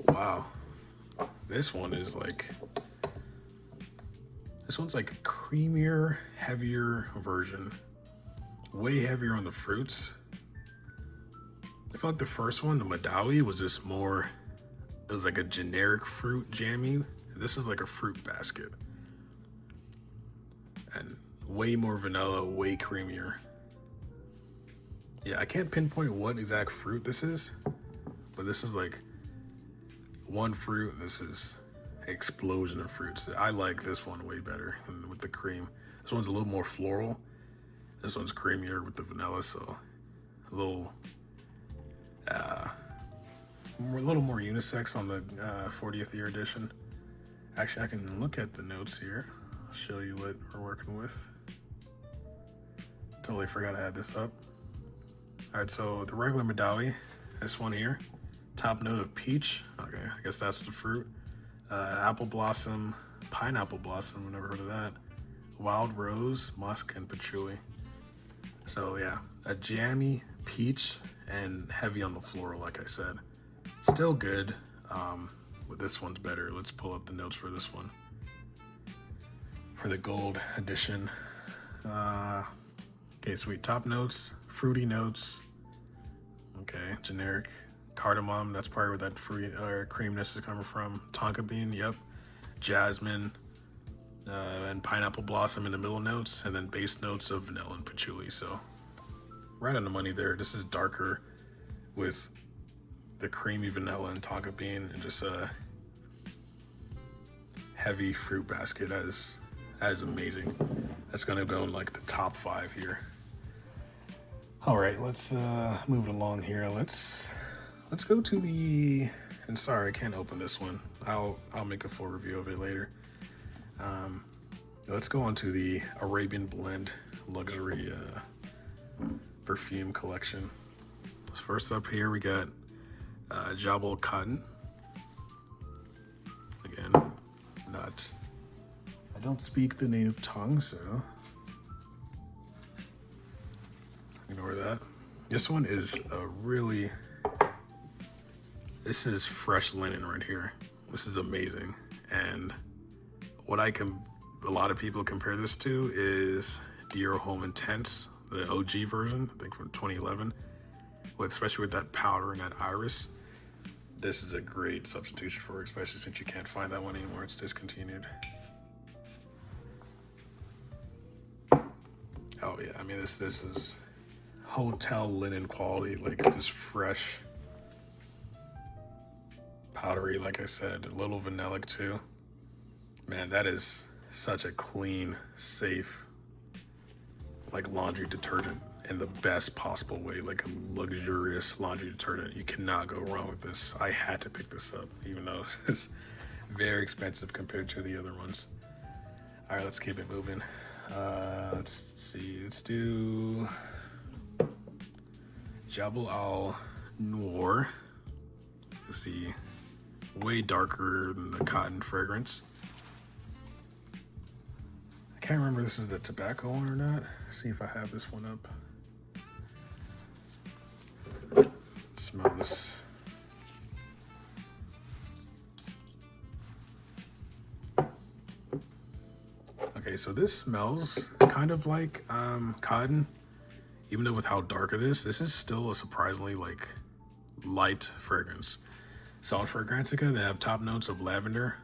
Speaker 1: Wow, this one is like, this one's like a creamier, heavier version, way heavier on the fruits. I feel like the first one, the Madawi, was just more, it was like a generic fruit jammy. This is like a fruit basket. And Way more vanilla, way creamier. Yeah, I can't pinpoint what exact fruit this is, but this is like one fruit, and this is an explosion of fruits. I like this one way better with the cream. This one's a little more floral. This one's creamier with the vanilla, so a little more unisex on the 40th year edition. Actually, I can look at the notes here. I'll show you what we're working with. Totally forgot to add this up. All right, so the regular Madawi, this one here, top note of peach. Okay, I guess that's the fruit. Apple blossom, pineapple blossom, I've never heard of that. Wild rose, musk, and patchouli. So yeah, a jammy peach and heavy on the floral, like I said. Still good, but this one's better. Let's pull up the notes for this one. For the gold edition. Okay, sweet. Top notes, fruity notes. Okay, generic. Cardamom, that's probably where that fruit or creaminess is coming from. Tonka bean, yep. Jasmine, and pineapple blossom in the middle notes, and then base notes of vanilla and patchouli. So right on the money there. This is darker with the creamy vanilla and tonka bean, and just a heavy fruit basket. That is amazing. That's gonna go in like the top 5 here. All right, let's move it along here. Let's go to the, and sorry, I can't open this one. I'll make a full review of it later. Let's go on to the Arabian Blend luxury perfume collection. So first up here we got Jabal Cotton. Again, I don't speak the native tongue, so ignore that. This one is this is fresh linen right here. This is amazing. And what a lot of people compare this to is Dior Home Intense, the OG version, I think from 2011, especially with that powder and that iris. This is a great substitution for it, especially since you can't find that one anymore. It's discontinued. Oh yeah, I mean this is hotel linen quality, like just fresh, powdery, like I said, a little vanillic too. Man, that is such a clean, safe, like laundry detergent in the best possible way, like a luxurious laundry detergent. You cannot go wrong with this. I had to pick this up, even though it's very expensive compared to the other ones. All right, let's keep it moving. Let's see, let's do Jabal Al Nour. Let's see, way darker than the cotton fragrance. I can't remember if this is the tobacco one or not. See if I have this one up. Smell this. Okay, so this smells kind of like cotton, even though with how dark it is. This is still a surprisingly like light fragrance. Solid Fragrantica, they have top notes of lavender,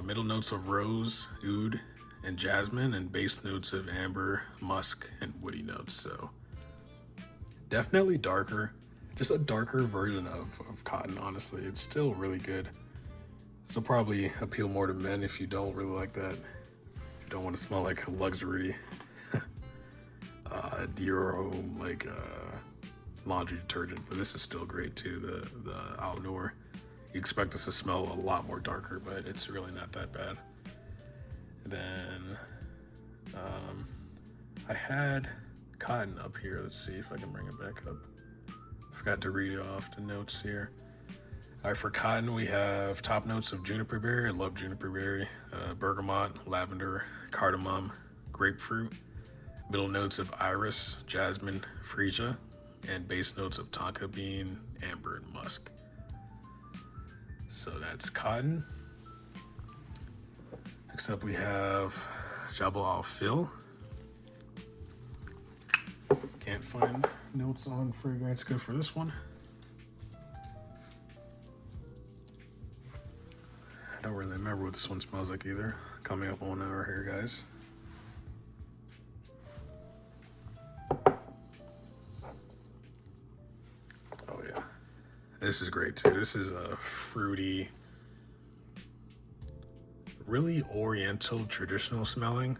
Speaker 1: middle notes of rose, oud, and jasmine, and base notes of amber, musk, and woody notes. So definitely darker, just a darker version of cotton, honestly. It's still really good. So probably appeal more to men if you don't really like that. If you don't want to smell like a luxury Dior Home like laundry detergent, but this is still great too. The Al Nour. You expect this to smell a lot more darker, but it's really not that bad. And then I had cotton up here. Let's see if I can bring it back up. Forgot to read off the notes here. All right, for cotton, we have top notes of juniper berry. I love juniper berry. Bergamot, lavender, cardamom, grapefruit. Middle notes of iris, jasmine, freesia, and base notes of tonka bean, amber, and musk. So that's cotton. Next up we have Jabal Al Fil. Can't find notes on fragrance good for this one. I don't really remember what this one smells like either. Coming up on our here, guys. This is great too. This is a fruity, really Oriental, traditional smelling,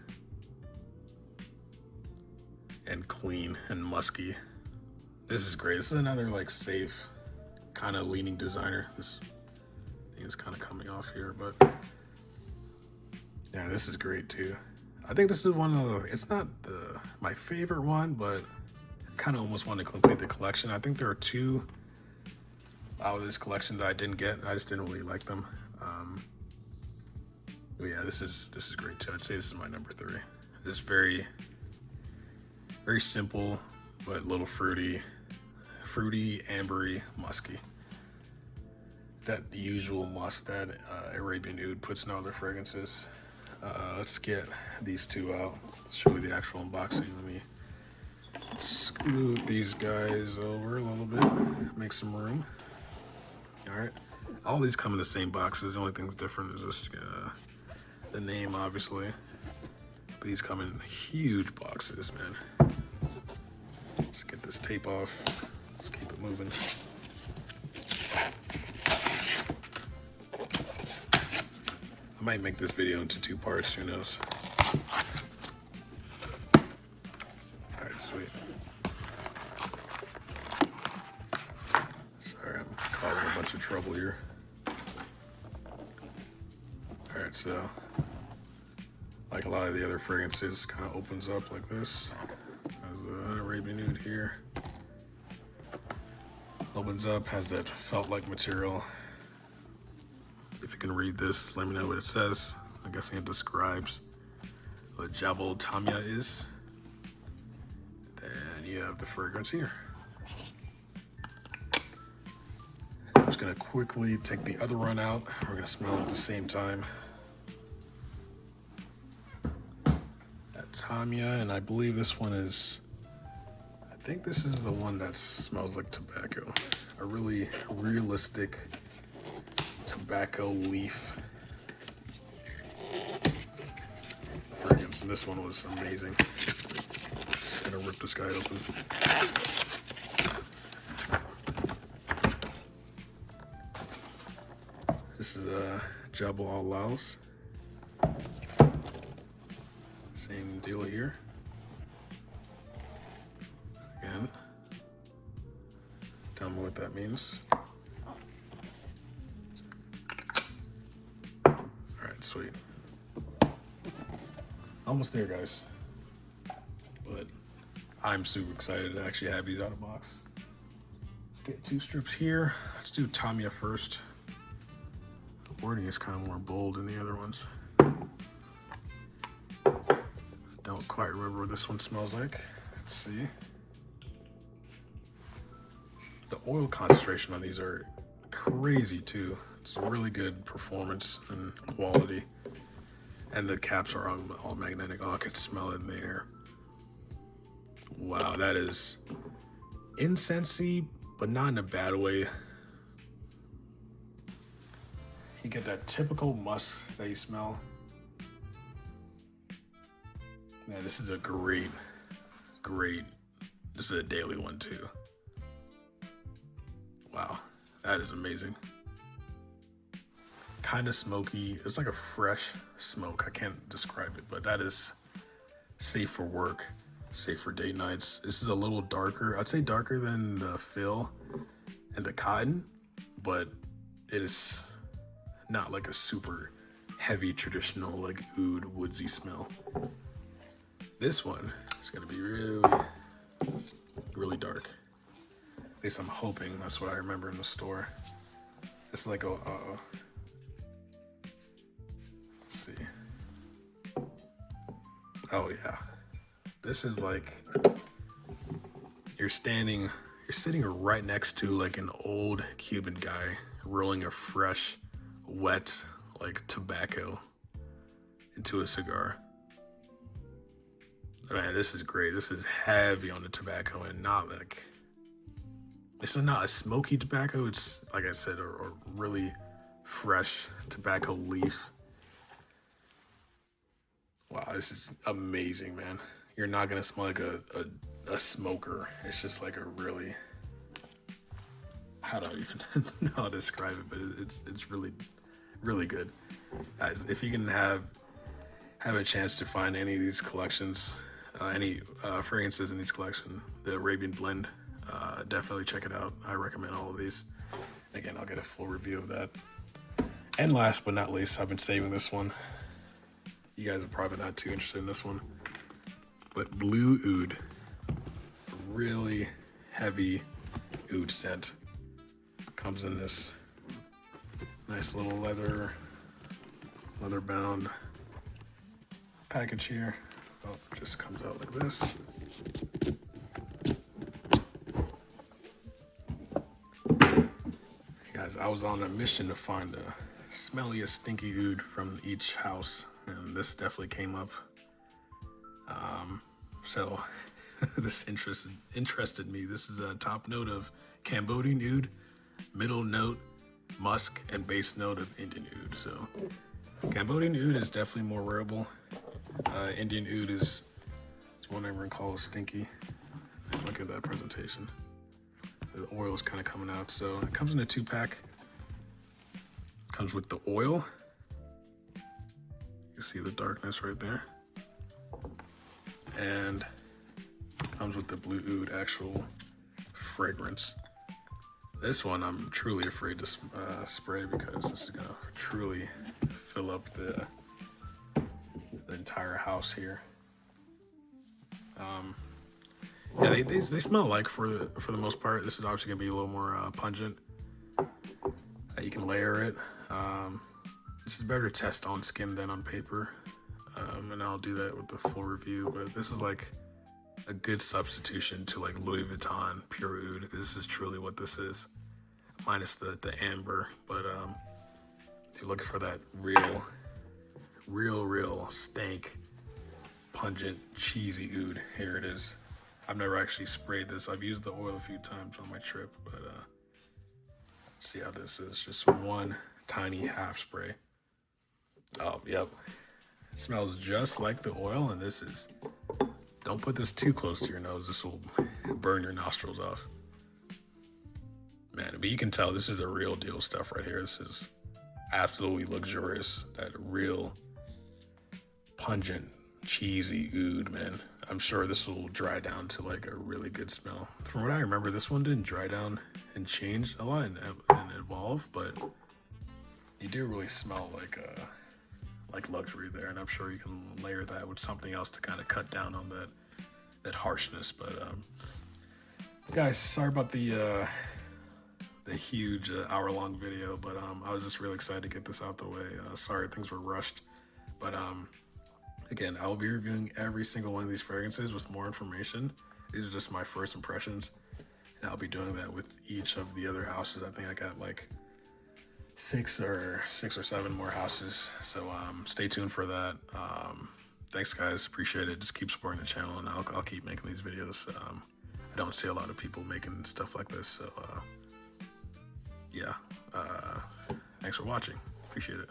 Speaker 1: and clean and musky. This is great. This is another like safe, kind of leaning designer. This thing is kind of coming off here, but yeah, this is great too. I think this is one of the, it's not my favorite one, but I kind of almost want to complete the collection. I think there are two out of this collection that I didn't get. I just didn't really like them. But yeah, this is great too. I'd say this is my number 3. This is very simple, but a little fruity, ambery, musky. That usual musk that Arabian Oud puts in all their fragrances. Let's get these two out. Show you the actual unboxing. Let me scoot these guys over a little bit, make some room. All right, all these come in the same boxes. The only thing's different is just the name, obviously. But these come in huge boxes, man. Let's get this tape off. Let's keep it moving. I might make this video into 2 parts, who knows. All right, sweet. Sorry, I'm causing a bunch of trouble here. All right, so like a lot of the other fragrances, kind of opens up like this. There's the Arabian Oud here. Opens up, has that felt-like material. If you can read this, let me know what it says. I'm guessing it describes what Jabal Tamya is. Then you have the fragrance here. I'm just gonna quickly take the other one out. We're gonna smell it at the same time. At Tamya, and I believe this one is, I think this is the one that smells like tobacco. A really realistic tobacco leaf fragrance, and this one was amazing. Just gonna rip this guy open. This is Jabal Al-Lawz. Same deal here. Again, tell me what that means. Sweet. Almost there, guys. But I'm super excited to actually have these out of box. Let's get 2 strips here. Let's do Tamya first. The wording is kind of more bold than the other ones. Don't quite remember what this one smells like. Let's see. The oil concentration on these are crazy too. It's a really good performance and quality. And the caps are all magnetic. Oh, I can smell it in the air. Wow, that is incensey, but not in a bad way. You get that typical musk that you smell. Man, this is a great, this is a daily one too. Wow, that is amazing. Kind of smoky. It's like a fresh smoke. I can't describe it, but that is safe for work, safe for date nights. This is a little darker. I'd say darker than the Fil and the Cotton, but it is not like a super heavy traditional like oud woodsy smell. This one is gonna be really dark. At least I'm hoping. That's what I remember in the store. It's like a let's see. Oh yeah, this is like you're sitting right next to like an old Cuban guy rolling a fresh, wet like tobacco into a cigar. Man, this is great. This is heavy on the tobacco and not like, this is not a smoky tobacco. It's like I said, a really fresh tobacco leaf. Wow, this is amazing, man. You're not gonna smell like a smoker. It's just like a really, how do I even know how to describe it, but it's really, really good. Guys, if you can have a chance to find any of these collections, any fragrances in these collections, the Arabian blend, definitely check it out. I recommend all of these. Again, I'll get a full review of that. And last but not least, I've been saving this one. You guys are probably not too interested in this one, but Blue Oud, really heavy oud scent. Comes in this nice little leather bound package here. Oh, it just comes out like this. Guys, I was on a mission to find the smelliest stinky oud from each house, and this definitely came up. So this interested me. This is a top note of Cambodian oud, middle note musk, and base note of Indian oud. So Cambodian oud is definitely more wearable. Indian oud is one everyone calls stinky. Look at that presentation. The oil is kind of coming out. So it comes in a 2-pack. Comes with the oil. You see the darkness right there. And comes with the Blue Oud actual fragrance. This one I'm truly afraid to spray because this is gonna truly fill up the entire house here. Yeah, they smell alike for the most part. This is obviously gonna be a little more pungent. You can layer it. This is better to test on skin than on paper, and I'll do that with the full review. But this is like a good substitution to like Louis Vuitton Pure Oud. This is truly what this is, minus the amber. But if you're looking for that real stank, pungent, cheesy oud, here it is. I've never actually sprayed this. I've used the oil a few times on my trip, but see how this is. Just one tiny half spray. Oh, yep. It smells just like the oil, and this is... Don't put this too close to your nose. This will burn your nostrils off. Man, but you can tell this is the real deal stuff right here. This is absolutely luxurious. That real pungent, cheesy oud, man. I'm sure this will dry down to like a really good smell. From what I remember, this one didn't dry down and change a lot and evolve, but you do really smell like luxury there. And I'm sure you can layer that with something else to kind of cut down on that harshness. But guys, sorry about the huge hour-long video, but I was just really excited to get this out the way. Sorry things were rushed, but again, I'll be reviewing every single one of these fragrances with more information. These are just my first impressions, and I'll be doing that with each of the other houses. I think I got like six or seven more houses, so stay tuned for that. Thanks guys, appreciate it. Just keep supporting the channel, and I'll keep making these videos. I don't see a lot of people making stuff like this, so yeah, thanks for watching, appreciate it.